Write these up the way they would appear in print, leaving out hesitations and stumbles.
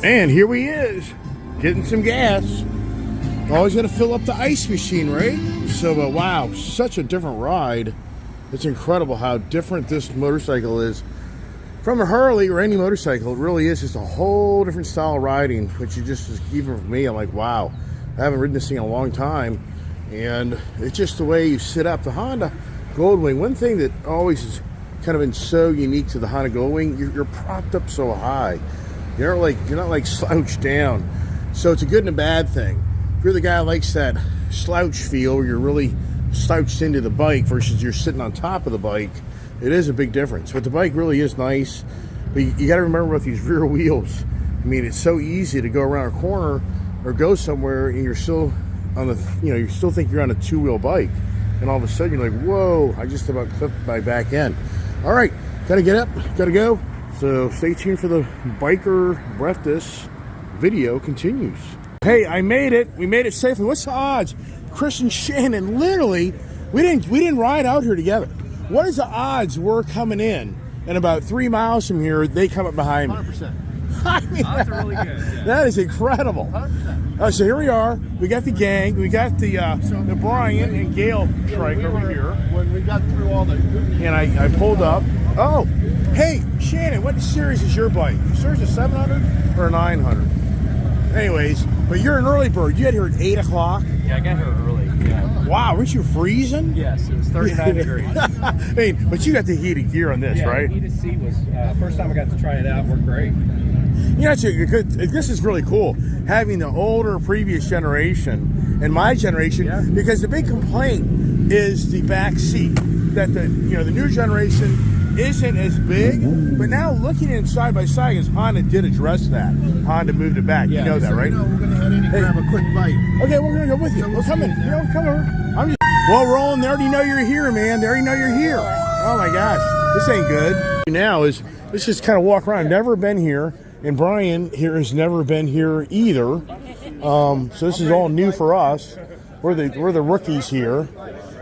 And here he is, getting some gas. Always got to fill up the ice machine, right? So, wow, such a different ride. It's incredible how different this motorcycle is from a Harley or any motorcycle. It really is just a whole different style of riding, which you just, even for me, I'm like, wow, I haven't ridden this thing in a long time. And it's just the way you sit up. The Honda Goldwing, one thing that always has kind of been so unique to the Honda Goldwing, you're propped up so high. You're not like slouched down. So it's a good and a bad thing. If you're the guy who likes that slouch feel where you're really slouched into the bike versus you're sitting on top of the bike, it is a big difference. But the bike really is nice. But you got to remember about these rear wheels. I mean, it's so easy to go around a corner or go somewhere and you're still on the, you still think you're on a two-wheel bike. And all of a sudden you're like, whoa, I just about clipped my back end. All right, got to get up, got to go. So stay tuned for the biker breathless video continues. Hey, I made it. We made it safely. What's the odds? Chris and Shannon, literally, we didn't ride out here together. What is the odds we're coming in and about 3 miles from here, they come up behind me? 100%. I mean, odds are really good. Yeah. That is incredible. 100%. So here we are. We got the gang. We got the Brian and Gail trike over here. When we got through all the... And I pulled up. Oh, hey, Shannon, what series is your bike? Yours a 700 or a 900? Anyways, but you're an early bird. You got here at 8 o'clock. Yeah, I got here early. Yeah. Wow, weren't you freezing? Yes, it was 39 degrees. I mean, but you got the heated gear on this, yeah, right? The heated seat was first time I got to try it out. Worked great. This is really cool, having the older previous generation and my generation, because the big complaint is the back seat. That the new generation isn't as big, but now looking in side by side, because Honda did address that. Honda moved it back. Yeah, you know that, right? We're going to head in and grab a quick bite. Okay, we're going to go with you. We're coming. Come over. Well, we're rolling. They already know you're here, man. They already know you're here. Oh my gosh, this ain't good. Now is let's just kind of walk around. Never been here, and Brian here has never been here either. So this is all new for us. We're the rookies here,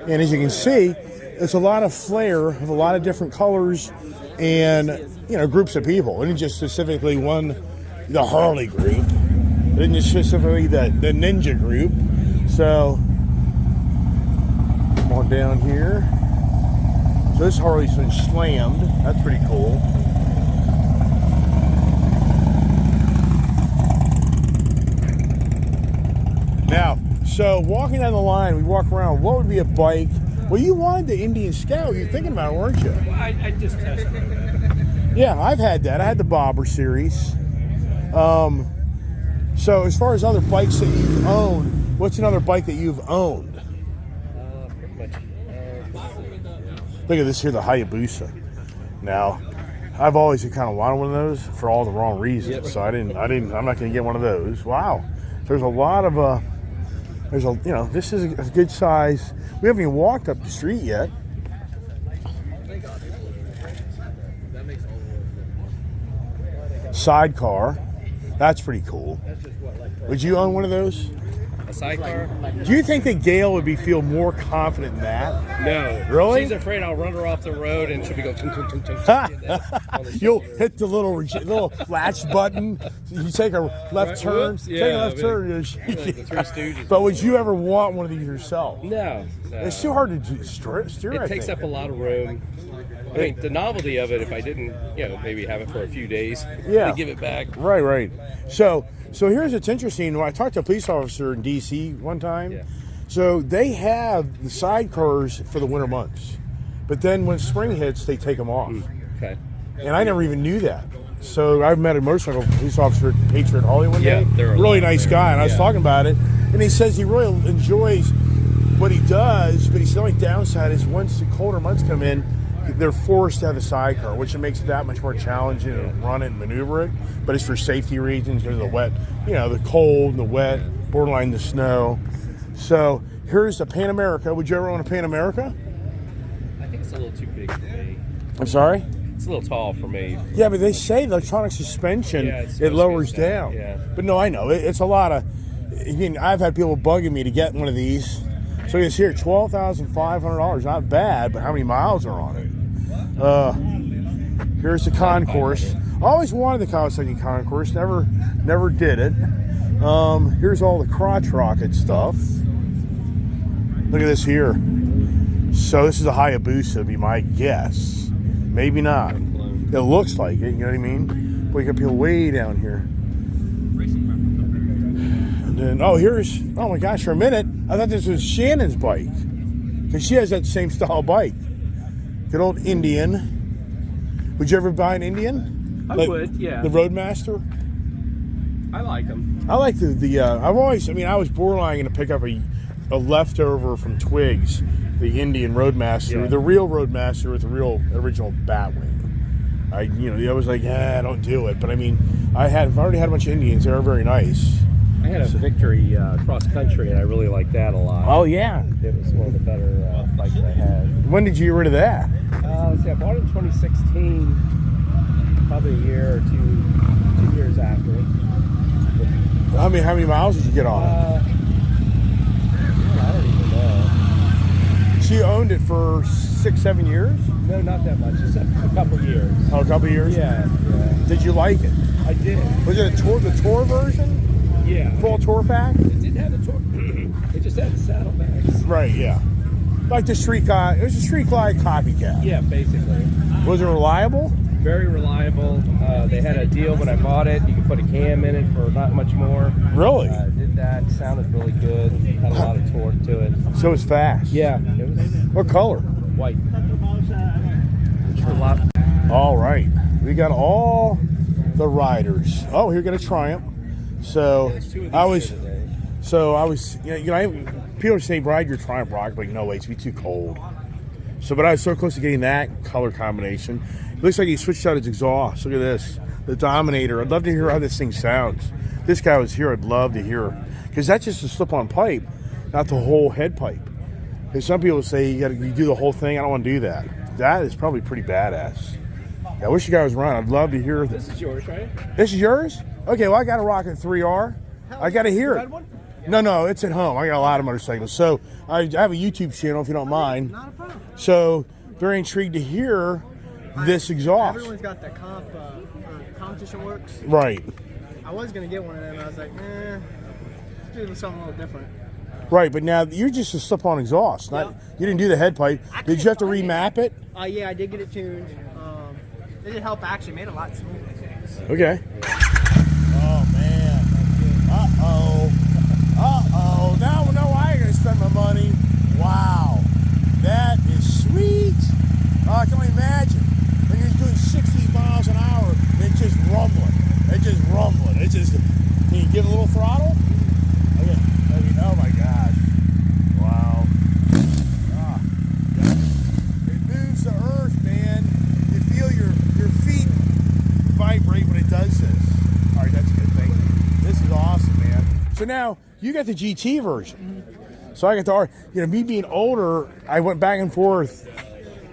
and as you can see, it's a lot of flair of a lot of different colors and groups of people. It isn't just specifically the Harley group. It isn't just specifically the Ninja group. So come on down here. So this Harley's been slammed. That's pretty cool. Now, so walking down the line, we walk around. What would be a bike? Well, you wanted the Indian Scout. You're thinking about it, weren't you? Well, I just tested it. Yeah, I've had that. I had the Bobber series. So as far as other bikes that you've owned, what's another bike that you've owned? Pretty much. Look at this here, the Hayabusa. Now, I've always kind of wanted one of those for all the wrong reasons. Yep. So I'm not going to get one of those. Wow. There's a lot of this is a good size. We haven't even walked up the street yet. Sidecar. That's pretty cool. Would you own one of those? A sidecar? Do you think that Gail would feel more confident in that? No. Really? She's afraid I'll run her off the road and she'll be going tung, tung, tung, tung, tung, You'll hit the little latch button. You take a left turn. Whoops, Take a yeah, left turn. like the Three Stooges. But would you ever want one of these yourself? No. It's too hard to steer. It takes up a lot of room. I mean, the novelty of it, if I didn't, maybe have it for a few days, then give it back. Right. So here's what's interesting. When I talked to a police officer in D.C. one time, so they have the sidecars for the winter months, but then when spring hits, they take them off. Okay. And I never even knew that. So I met a motorcycle police officer at Patriot Holly one day. they're a really lot nice there. guy, and I was talking about it, and he says he really enjoys what he does, but he said the only downside is once the colder months come in, they're forced to have a sidecar, which makes it that much more challenging to run it and maneuver it. But it's for safety reasons, because of the wet, the cold and the wet, borderline the snow. So here's the Pan America. Would you ever own a Pan America? I think it's a little too big for me. I'm sorry? It's a little tall for me. Yeah, but they say the electronic suspension, it lowers down. Yeah. But no, I know. It's a lot of, I've had people bugging me to get one of these. So it's here, $12,500. Not bad, but how many miles are on it? Here's the concourse. always wanted the Kawasaki Concourse, never did it. Here's all the crotch rocket stuff. Look at this here. So this is a Hayabusa, would be my guess. Maybe not. It looks like it, you know what I mean? But you got people way down here. And then, oh my gosh, for a minute, I thought this was Shannon's bike. Because she has that same style bike. Good old Indian. Would you ever buy an Indian? I would, yeah. The Roadmaster? I like them. I like I was borderline going to pick up a leftover from Twigs, the Indian Roadmaster, the real Roadmaster with the real original Batwing. I was like, don't do it. But I mean, I've already had a bunch of Indians. They are very nice. I had a Victory cross country, and I really liked that a lot. Oh yeah, it was one of the better bikes I had. When did you get rid of that? Let's see, I bought it in 2016, probably a year or 2 years after. How many miles did you get on it? I don't even know. She owned it for 6-7 years? No, not that much. Just a couple years. Oh, a couple years? Yeah. Did you like it? I did. Was it the tour version? Yeah. Full tour pack? It didn't have the tour. It just had the saddlebags. Right, yeah. Like the Street Glide. It was a Street Glide copycat. Yeah, basically. Was it reliable? Very reliable. They had a deal when I bought it. You could put a cam in it for not much more. Really? Did that. Sounded really good. Had a lot of torque to it. So it was fast? Yeah. It was what color? white. A lot. All right. We got all the riders. Oh, here got a Triumph. So people say ride your Triumph Rocket, but no way, it's be too cold. So, but I was so close to getting that color combination. It looks like he switched out his exhaust. Look at this, the Dominator. I'd love to hear how this thing sounds. This guy was here. I'd love to hear, because that's just a slip-on pipe, not the whole head pipe. Because some people say you do the whole thing. I don't want to do that. That is probably pretty badass. I wish you guys were on. I'd love to hear. This is yours, right? This is yours? Okay, well, I got a Rocket 3R. I got to hear it. No, it's at home. I got a lot of motorcycles. So I have a YouTube channel, if you don't mind. Not a problem. So very intrigued to hear this exhaust. Everyone's got the competition works. Right. I was going to get one of them. I was like, let's do something a little different. Right, but now you're just a slip-on exhaust. You didn't do the head pipe. Did you have to remap it? Yeah, I did get it tuned. It did help actually. Made it a lot smoother. Okay. Oh, man. Uh-oh. Now I ain't going to spend my money. Wow. That is sweet. Oh, I can only imagine. When you're doing 60 miles an hour, it's just rumbling. Can you give a little throttle? Okay. Oh my gosh. Wow. It moves the earth, man. You feel your feet vibrate when it does this. All right, that's a good thing. This is awesome, man. So now you got the GT version. So I got the R. Me being older, I went back and forth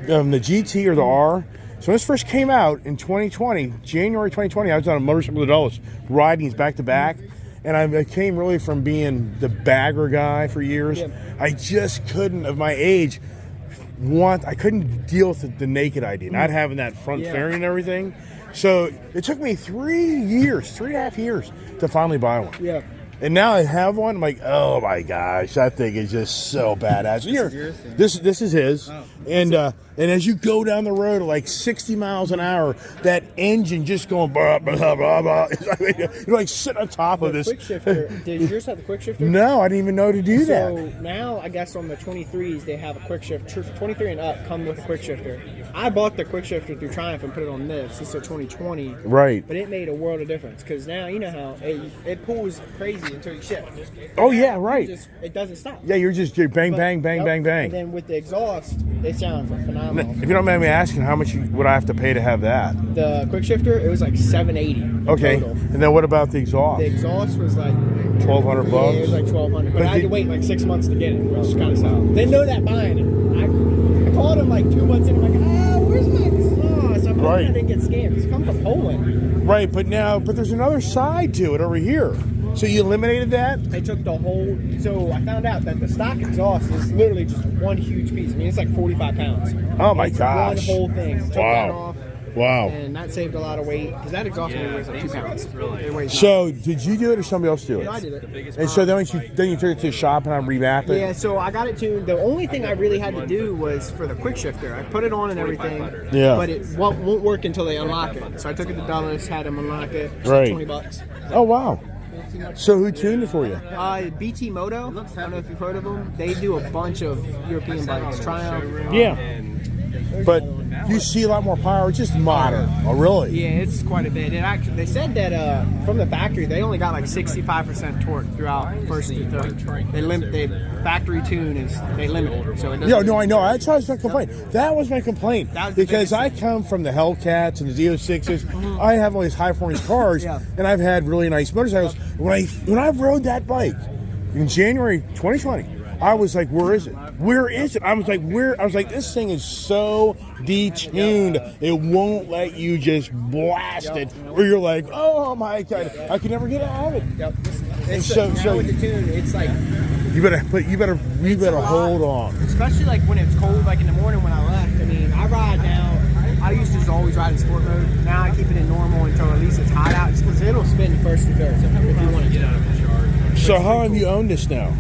the GT or the R. So when this first came out in 2020, January 2020, I was on a motorcycle with Dulles, riding these back to back. And I came really from being the bagger guy for years. Yeah. I just couldn't, of my age, I couldn't deal with the naked idea, not having that front fairing and everything. So it took me 3.5 years to finally buy one. Yeah. And now I have one. I'm like, oh my gosh, that thing is just so badass. This is his. Oh. And as you go down the road at like 60 miles an hour, that engine just going blah blah blah blah. You're like sitting on top of this. Quick shifter. Did yours have the quick shifter? No, I didn't even know to do that. So now I guess on the 23s they have a quick shifter. 23 and up come with a quick shifter. I bought the quick shifter through Triumph and put it on this. This is a 2020. Right. But it made a world of difference because now you know how it pulls crazy until you shift. Oh yeah, right. It doesn't stop. Yeah, you're bang, bang, bang, bang, bang. And then with the exhaust, it sounds phenomenal. If you don't mind me asking, how much would I have to pay to have that? The quick shifter, it was like $780. Okay. Total. And then what about the exhaust? The exhaust was like $1,200. Yeah, it was like $1,200. But I had to wait like 6 months to get it, which is kind of sad. Didn't know that buying it. I called him like 2 months in. I'm like, where's my exhaust? I'm hoping I didn't get scammed. It's come from Poland. Right, but there's another side to it over here. So you eliminated that? They took the whole. So I found out that the stock exhaust is literally just one huge piece. I mean, it's like 45 pounds. Oh my gosh! One whole thing. Took that off. Wow. And that saved a lot of weight because that exhaust motor weighs like 2 pounds. It weighs So did you do it or somebody else do it? No, I did it. And so then you took it to the shop and I revamp it? Yeah, so I got it tuned. The only thing I really had to do was for the quick shifter. I put it on and everything, Yeah. but it won't work until they unlock it. So I took it to Dulles, had them unlock it. It's Right. like $20. Oh, wow. So who tuned it for you? BT Moto. I don't know if you've heard of them. They do a bunch of European bikes. Triumph. Yeah. But you see a lot more power. It's just modern. Oh, really? Yeah, it's quite a bit. It actually, they said that from the factory, they only got like 65% torque throughout first to third. They factory tune is they limit it, so it doesn't. Yeah, no, I know. That's why I was my complaint. That was my complaint That was the because I biggest come from the Hellcats and the Z06s. I have all these high performance cars, Yeah. and I've had really nice motorcycles. When I rode that bike in January 2020, I was like, "Where is it? Where is it?" I was like, "Where?" I was like, "This thing is so detuned; it won't let you just blast it." Where you're like, "Oh my god, I could never get out of it." Yep. And It's so now with the tune, it's like you better hold on. especially like when it's cold, like in the morning when I left. I mean, I ride now. I used to just always ride in sport mode. Now I keep it in normal until at least it's hot out, just because it'll spin first to third. So if you want to get out of the charge. So how long have you owned this now?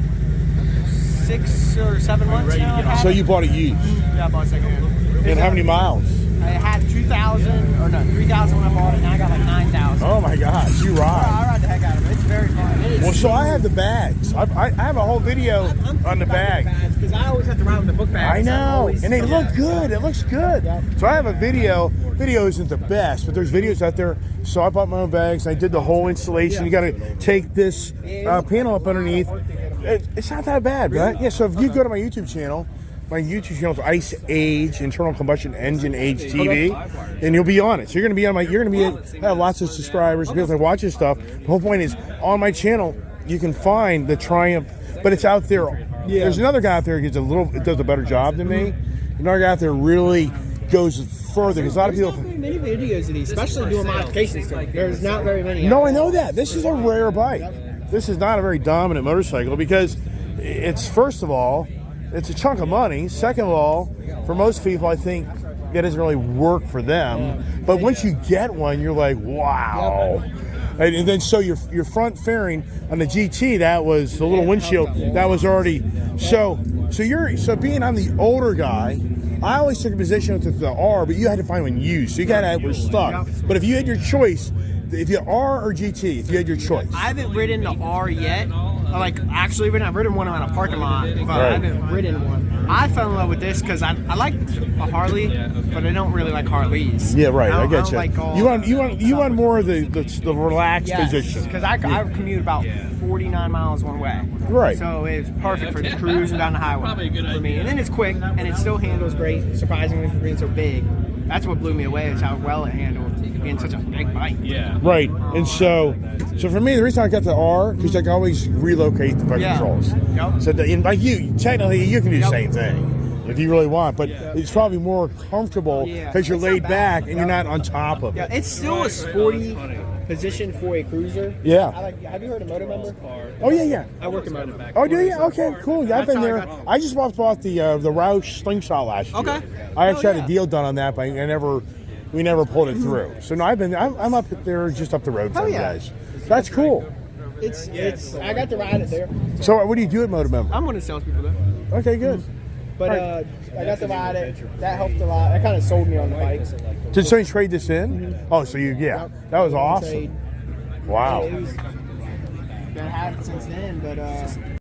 6 or 7 months now. I've had So it. you bought it used. Yeah, I bought it secondhand. And how many miles? I had 2,000 or no 3,000 when I bought it. Now I got like 9,000. Oh my gosh, you I ride. ride the heck out of it. It's very fun. It is Well, so I have the bags. I have a whole video on the bag. because I always have to ride with the book bag. I so I'm know, always- and they look good. It looks good. Yep. So I have a video. Video isn't the best, but there's videos out there. So I bought my own bags. I did the whole installation. You got to take this panel up underneath. It's not that bad, right? Yeah. So if you go to my YouTube channel is Ice Age Internal Combustion Engine Age TV, and you'll be on it. So you're gonna have lots of subscribers, people that watch this stuff. The whole point is on my channel you can find the Triumph, but it's out there. Yeah. There's another guy out there who does a better job than me. Another guy out there really goes further because a lot of people. There's not very many videos of these, especially doing modifications to it. There's not very many. No, I know that. This is a rare bike. This is not a very dominant motorcycle because it's, first of all, it's a chunk of money. Second of all, for most people, I think it doesn't really work for them. But once you get one, you're like, wow. And then so your front fairing on the GT, that was the little windshield, that was already so being I'm the older guy, I always took a position with the R, but you had to find one used. So we're stuck. But if you had your choice, if you R or GT, if you had your choice. I haven't ridden the R yet. I've ridden one on a parking lot, but Right. I haven't ridden one. I fell in love with this because I like a Harley, but I don't really like Harleys. Yeah, right. I get don't you. like all You want more of the relaxed position. Because I commute about 49 miles one way. Right. So it's perfect for cruising down the highway for me. And then it's quick, and it still handles great, surprisingly for being so big. That's what blew me away is how well it handled being such a big bike. Yeah. Right. And so for me, the reason I got the R because I can always relocate the controls. Yep. So technically you can do the same thing if you really want, but it's probably more comfortable because you're It's not laid bad. back and you're not on top of Yeah, it. it's still a sporty position for a cruiser. Yeah. Have you heard of Moto Member? Oh yeah. I work in Moto Member. Oh, do you? Okay, cool. Yeah, I've That's been how I there. got- I just bought the Roush slingshot last year. Okay. I actually had yeah. a deal done on that, but we never pulled it through. So no, I'm up there, just up the road from you yeah. guys. That's cool. It's I got to ride it there. So what do you do at Moto Member? I'm one of the salespeople there. Okay, good. But I got to ride it. That helped a lot. That kind of sold me on the bike. Did somebody trade this in? Oh, so that was awesome. Trade. Wow. It was, been had it since then, but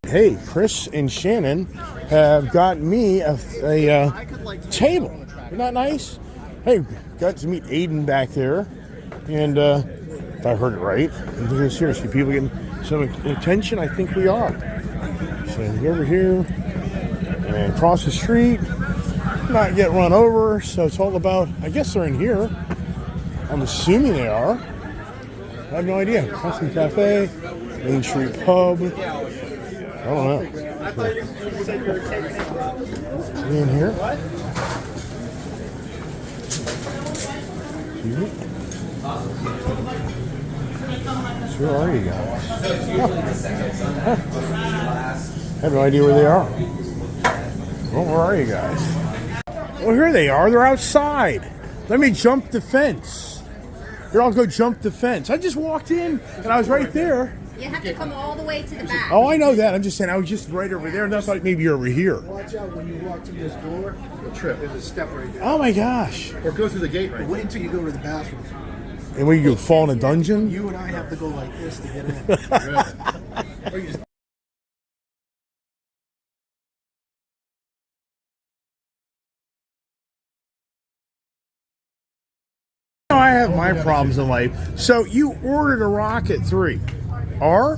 Hey, Chris and Shannon have got me a table. Isn't that nice? Hey, got to meet Aiden back there, and if I heard it right, seriously, people getting some attention. I think we are. So go over here and across the street, not get run over. So it's all about. I guess they're in here. I'm assuming they are. I have no idea. Constant Cafe, Main Street Pub. I don't know. Is he in here? Excuse me? So where are you guys? I have no idea where they are. Well, where are you guys? Well, here they are. They're outside. Let me jump the fence. Here, I'll go jump the fence. I just walked in and I was right there. You have to come all the way to the back. Oh, I know that. I'm just saying I was just right over there, and that's like maybe you're over here. Watch out when you walk through this door. You'll trip. There's a step right there. Oh my gosh! Or go through the gate right. Wait until you go to the bathroom. And when you fall in a dungeon? You and I have to go like this to get in. Or you just I have my problems in life. So you ordered a Rocket 3. R?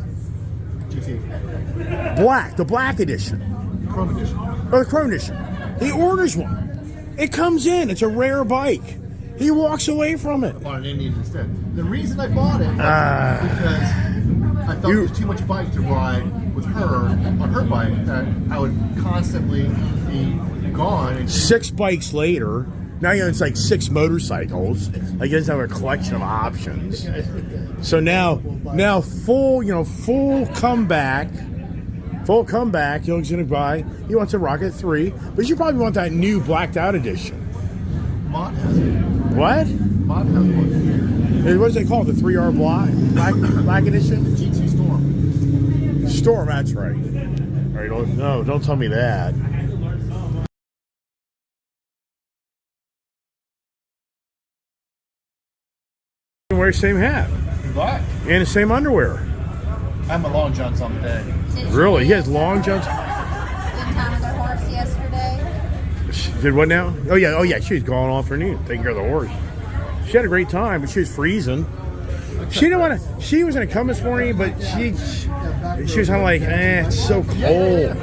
GT. Black, the black edition. Chrome edition. Or the Chrome edition. He orders one. It comes in. It's a rare bike. He walks away from it. I bought an Indian instead. The reason I bought it was because I felt it was too much bike to ride with her on her bike that I would constantly be gone. And 6 bikes later, now it's like 6 motorcycles. Like he doesn't have a collection of options. So now full comeback. Full comeback. He's gonna buy. He wants a Rocket 3, but you probably want that new blacked out edition. Mott has it. What? Mott has one. What does they call it? The 3R black edition? GT Storm. Storm. That's right. All right. Don't tell me that. Wear the same hat Black. and the same underwear. I'm a long johns on the day. Really? He has long johns. Spent time with her horse yesterday. Did what now? Oh yeah. She was going off her knee, taking care of the horse. She had a great time, but she was freezing. She didn't want to. She was gonna come this morning, but she was kind of like, it's so cold.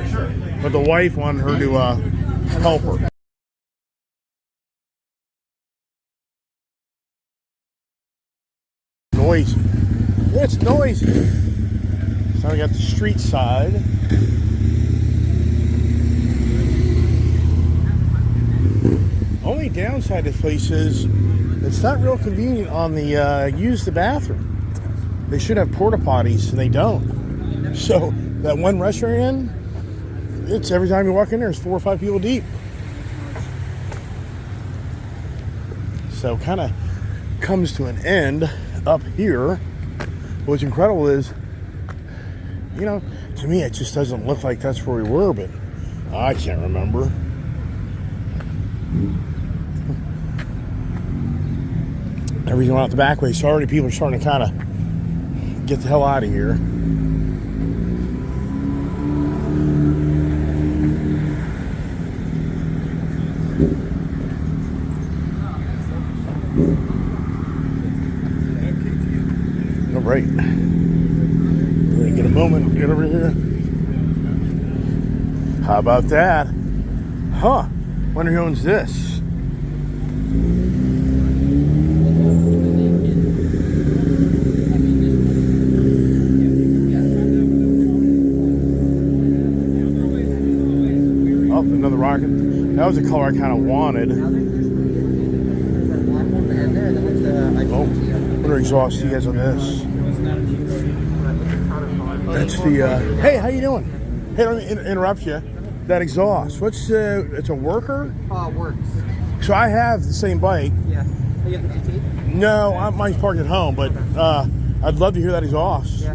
But the wife wanted her to help her. Noisy. Yeah, it's noisy. So now we got the street side. Only downside to this place is it's not real convenient on the use the bathroom. They should have porta potties and they don't. So that one restaurant you're in, it's every time you walk in there, it's 4 or 5 people deep. So kind of comes to an end up here. What's incredible is, to me it just doesn't look like that's where we were, but I can't remember. Everything went out the back way, so already people are starting to kind of get the hell out of here. All right. We're going to get a moment to get over here. How about that? Huh. Wonder who owns this. Oh, another Rocket. That was the color I kind of wanted. Oh, what exhaust do you guys on this? That's the, hey, how you doing? Hey, let me interrupt you. That exhaust, what's, it's a worker? Works. So I have the same bike. Yeah. You have the GT? No, mine's parked at home, but I'd love to hear that exhaust. Yeah.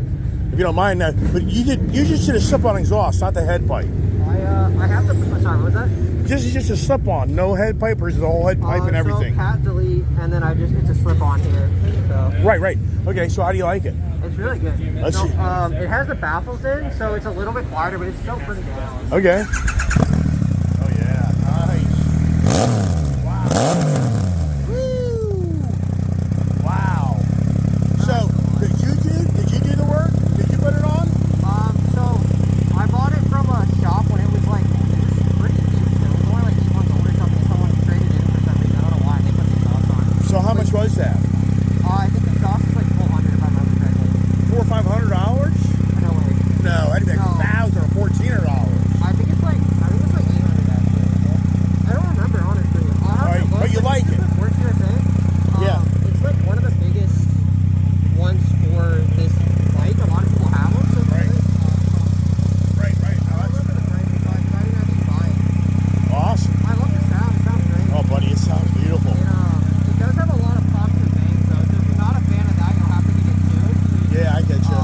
If you don't mind that. But you just did a slip-on exhaust, not the head pipe. I have the, sorry, what was that? This is just a slip-on, no head pipe, or is it the whole head pipe and everything? So cat delete, and then it's a slip-on here. So. Right. Okay, so how do you like it? It's really good. Let's see. It has the baffles in, so it's a little bit quieter, but it's still pretty loud. Okay. Oh yeah, nice. Wow. Woo. Wow. So, did you do the work? Did you put it on? So I bought it from a shop when it was pretty new. It was only like 8 months old or something. Someone traded it in for some reason. I don't know why. They put the exhaust on. So how much was that? I think the exhaust was like $400 if I remember correctly. $400 or $500? No way. No, I think No. $1,000 or $1,400. I think it's like 800 actually. I don't remember honestly. I'll have to look, But you like it? Works USA. Yeah. It's like one of the biggest ones for this bike. A lot of people have them. So Right. Right. I love the price, so I decided to actually buy it. Awesome. I love the sound. It sounds great. Oh, buddy, it sounds beautiful. Yeah, I get you.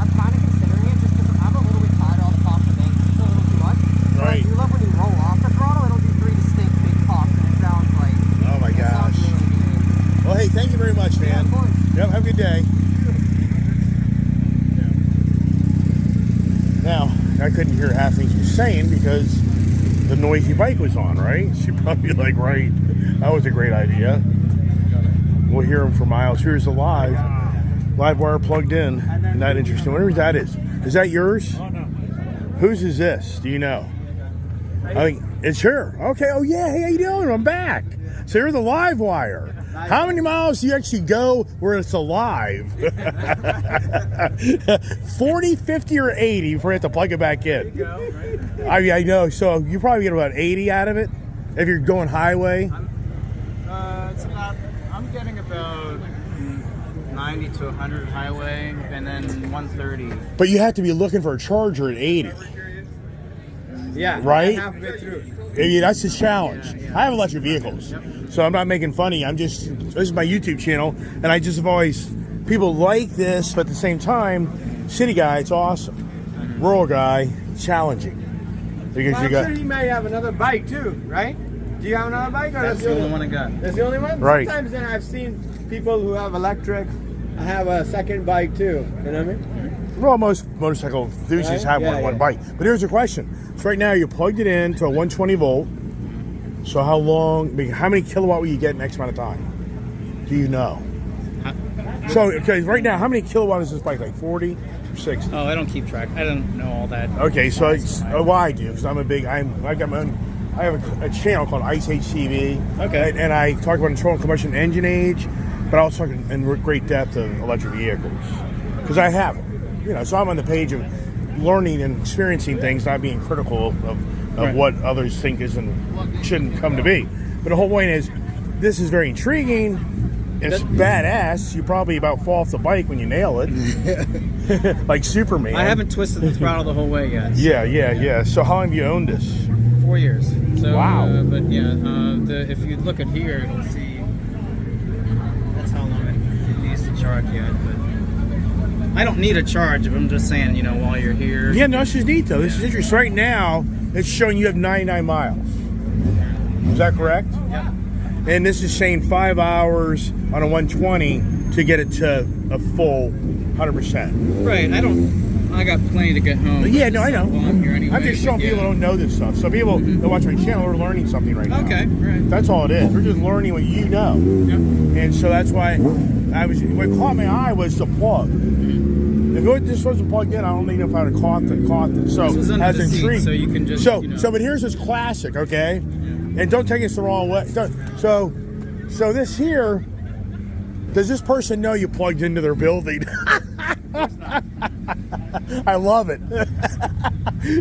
I'm kind of considering it just because I'm a little bit tired of all the pops and bangs. It's a little too much. But I Right. do love when you roll off the throttle, it'll do 3 distinct big pops, and it sounds like. Oh my it sounds gosh. really good. Well, hey, thank you very much, Yeah, man. of course. Yep, have a good day. Now, I couldn't hear half things he was saying because the noisy bike was on, right? She'd probably be like, right, that was a great idea. We'll hear him for miles. Here's the live wire plugged in. Not interesting. Whatever that is. Is that yours? Oh, no. Whose is this? Do you know? I think it's her. Okay. Oh yeah. Hey, how you doing? I'm back. So you're the live wire. How many miles do you actually go where it's alive? 40, 50, or 80 before you have to plug it back in? I know. So you probably get about 80 out of it if you're going highway. It's about, I'm getting about 90 to 100 highway, and then 130. But you have to be looking for a charger at 80. Yeah. Right? Halfway through. I mean, that's the challenge. I have electric vehicles, so I'm not making fun of you. This is my YouTube channel, and I just have always, people like this, but at the same time, city guy, it's awesome. Rural guy, challenging. Because I'm you got, sure he might have another bike too, right? Do you have another bike? Or That's the only one I got. That's the only one? Right. Sometimes then I've seen people who have electric have a second bike too. You know what I mean? well, most motorcycle enthusiasts Right? have Yeah, one yeah. bike. But here's the question. So right now, you plugged it in to a 120 volt. So how long, I mean, how many kilowatt will you get in X amount of time? Do you know? So, okay, right now, how many kilowatt is this bike? Like 40 or 60? Oh, I don't keep track. I don't know all that. Okay, so it's, well, I do, because I've got my own, I have a channel called Ice Age TV. Okay. And I talk about internal combustion engine age, but I also talk in great depth of electric vehicles. Because I have them. You know, so I'm on the page of learning and experiencing things, not being critical of Right. what others think is and shouldn't come to be. But the whole point is, this is very intriguing. It's badass. You probably about fall off the bike when you nail it. Like Superman. I haven't twisted the throttle the whole way yet. Yeah. So how long have you owned this? 4 years. So, Wow. But yeah, if you look at here, you'll see that's how long it needs to charge yet. But I don't need a charge. I'm just saying, you know, while you're here. Yeah, no, this is neat though. This is interesting. Right now, it's showing you have 99 miles. Is that correct? Yeah. And this is saying 5 hours on a 120 to get it to a full 100%. Right. I got plenty to get home. Yeah, no, I know. While I'm here anyway. I'm just showing but people yeah. don't know this stuff. So people that watch my channel are learning something right now. Okay, right. That's all it is. We're just learning what you know. Yep. And so that's why what caught my eye was the plug. If this wasn't plugged in, I don't even know if I would have caught it. So This was under as the seat, intrigued. so you can just, So you know. but here's this classic, okay? And don't take us the wrong way. So this here, does this person know you plugged into their building? I love it.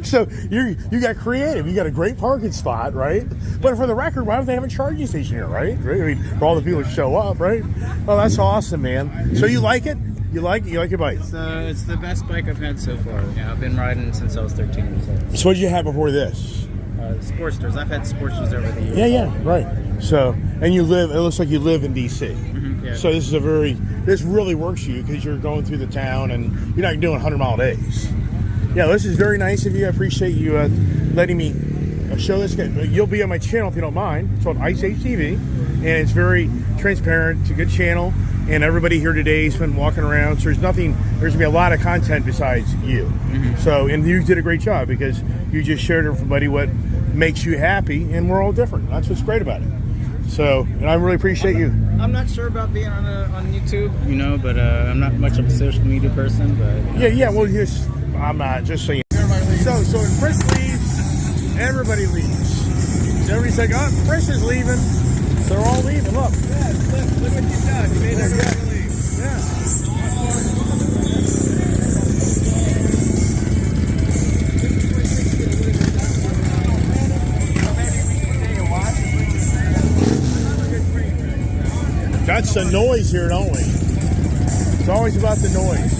So you got creative. You got a great parking spot, right? But for the record, why don't they have a charging station here, right? I mean, for all the people who show up, right? Oh, that's awesome, man. So you like it? You like your bike? It's the best bike I've had so far. Yeah, I've been riding since I was 13 years old. So what did you have before this? Sportsters. I've had Sportsters over the years. Yeah, right. So, and it looks like you live in DC. Yeah. So this really works for you because you're going through the town and you're not doing 100-mile days. Yeah, this is very nice of you. I appreciate you letting me show this. You'll be on my channel if you don't mind. It's called Ice Age TV, and it's very transparent. It's a good channel, and everybody here today has been walking around. So there's going to be a lot of content besides you. So, and you did a great job because you just shared with everybody what makes you happy, and we're all different. That's what's great about it. So, and I really appreciate you. I'm not sure about being on YouTube, you know, but I'm not much of a social media person. But Yeah. Well, I'm not just saying. So when Chris leaves, everybody leaves. So everybody's like, oh, Chris is leaving. They're all leaving. Look. Yeah, look what you've done. You made everybody leave. Yeah. That's the noise here, don't we? It's always about the noise.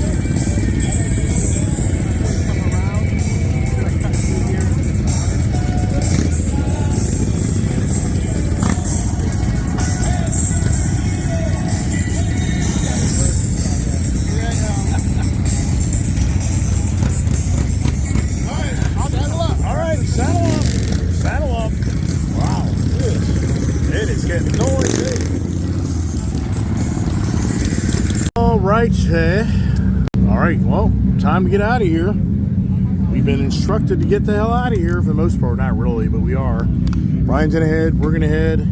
All right, well, time to get out of here. We've been instructed to get the hell out of here for the most part. Not really, but we are. Brian's gonna head. We're gonna head.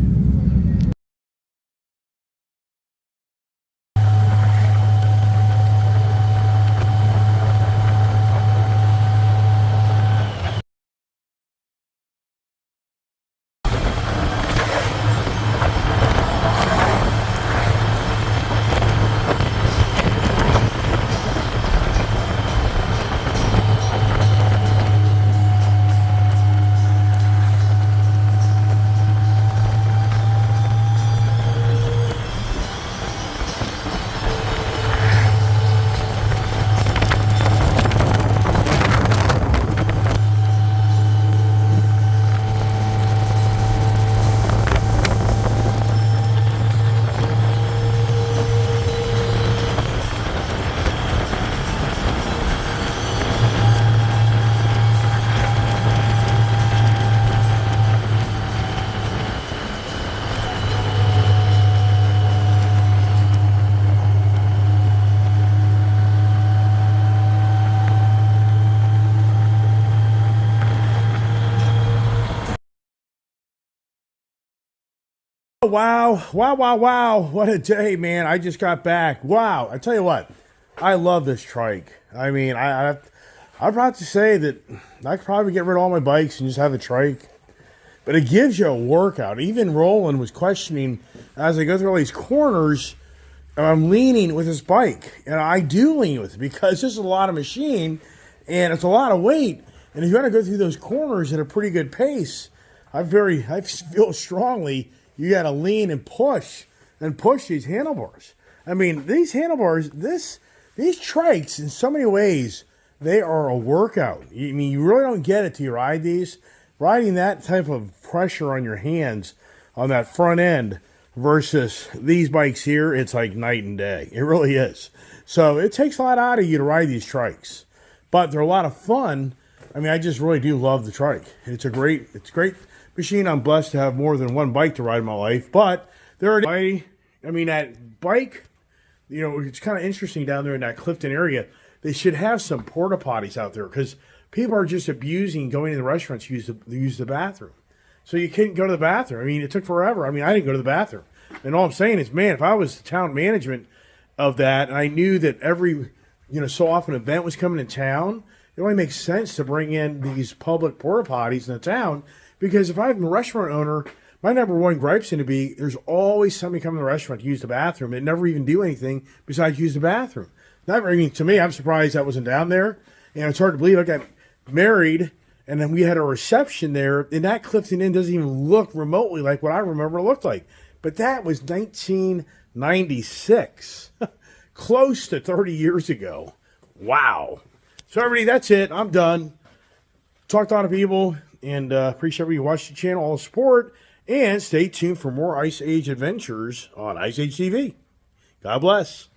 Wow. What a day, man. I just got back. Wow. I tell you what, I love this trike. I mean, I'm about to say that I could probably get rid of all my bikes and just have a trike. But it gives you a workout. Even Roland was questioning, as I go through all these corners, I'm leaning with this bike. And I do lean with it because this is a lot of machine and it's a lot of weight. And if you want to go through those corners at a pretty good pace, I feel strongly you got to lean and push these handlebars. I mean, these handlebars, these trikes, in so many ways, they are a workout. I mean, you really don't get it till you ride these. Riding that type of pressure on your hands on that front end versus these bikes here, it's like night and day. It really is. So it takes a lot out of you to ride these trikes. But they're a lot of fun. I mean, I just really do love the trike. It's a great machine. I'm blessed to have more than one bike to ride in my life. But that bike, you know, it's kind of interesting down there in that Clifton area. They should have some porta potties out there because people are just abusing going to the restaurants to use the bathroom. So you can't go to the bathroom. I mean, it took forever. I mean, I didn't go to the bathroom. And all I'm saying is, man, if I was the town management of that and I knew that every, so often an event was coming to town, it only makes sense to bring in these public porta potties in the town. Because if I'm a restaurant owner, my number one gripe's going to be there's always somebody coming to the restaurant to use the bathroom and never even do anything besides use the bathroom. To me, I'm surprised that wasn't down there. And it's hard to believe I got married and then we had a reception there. And that Clifton Inn doesn't even look remotely like what I remember it looked like. But that was 1996. Close to 30 years ago. Wow. So everybody, that's it. I'm done. Talked to a lot of people. And appreciate everybody watching the channel, all the support, and stay tuned for more Ice Age adventures on Ice Age TV. God bless.